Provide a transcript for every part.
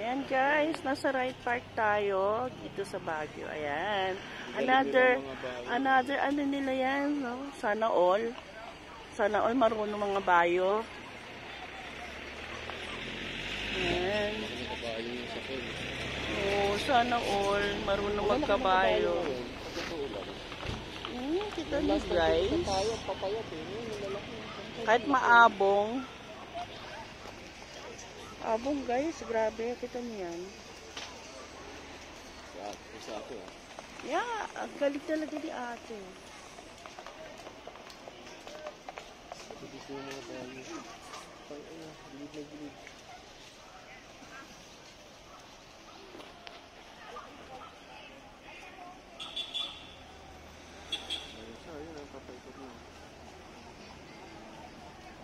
Ayan guys, nasa right park tayo dito sa Baguio. Ayan. Another ano nila yan, no? Sana all. Sana all marunong mga bayo. Ayan. Oh, sana all marunong magkabayo. Kita niyo guys. Kahit maabong. Abong guys, grabe. Kita niyo yan. Yeah, ang galit talaga ni ate.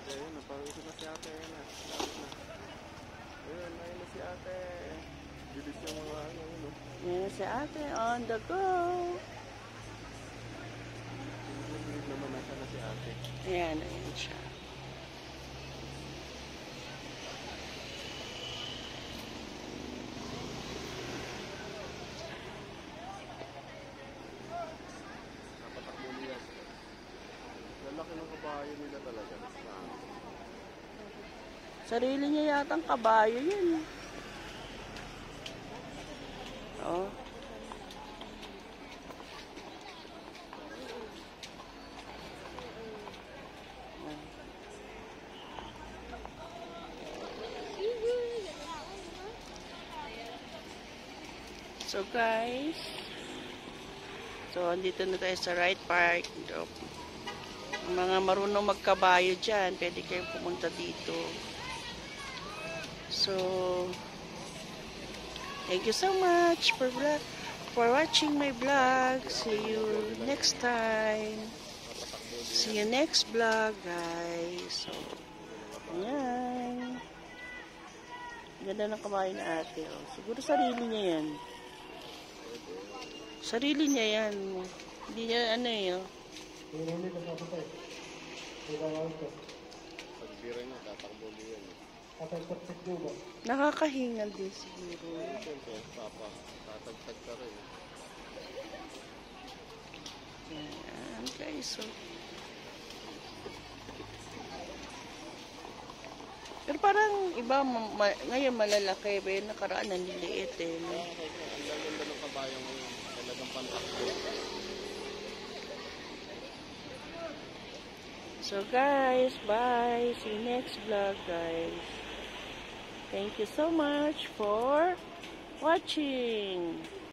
Ayun, napawito na si ate. Ayun na si ate. Bilis yung mga ano, yun. Ayan si ate, on the go. Bilis naman nasa na si ate. Ayan, ayan siya. Napatakbo nila. Lalaki ng kabayo nila talaga. Sarili niya yatang kabayo yun. Oh. So guys, andito na tayo sa right park. Mga marunong magkabayo dyan, pwede kayong pumunta dito. So, thank you so much for watching my vlog. See you next time. See you next vlog, guys. So, ayan. Ganda ng kabayo na ate. Oh. Siguro sarili niya yan. Sarili niya yan. Hindi niya ano eh. Oh. Pagbira niya, tatakbo niya yan. Nakakahingal din siguro. Tatagtag ka rin. Ayan guys. So. Pero parang iba, ngayon malalaki. Pero nakaraan nanliliit eh. No? Ang gaganda ng kabayo ngayon. Talagang pantakbo. So guys, bye. See you next vlog, guys. Thank you so much for watching.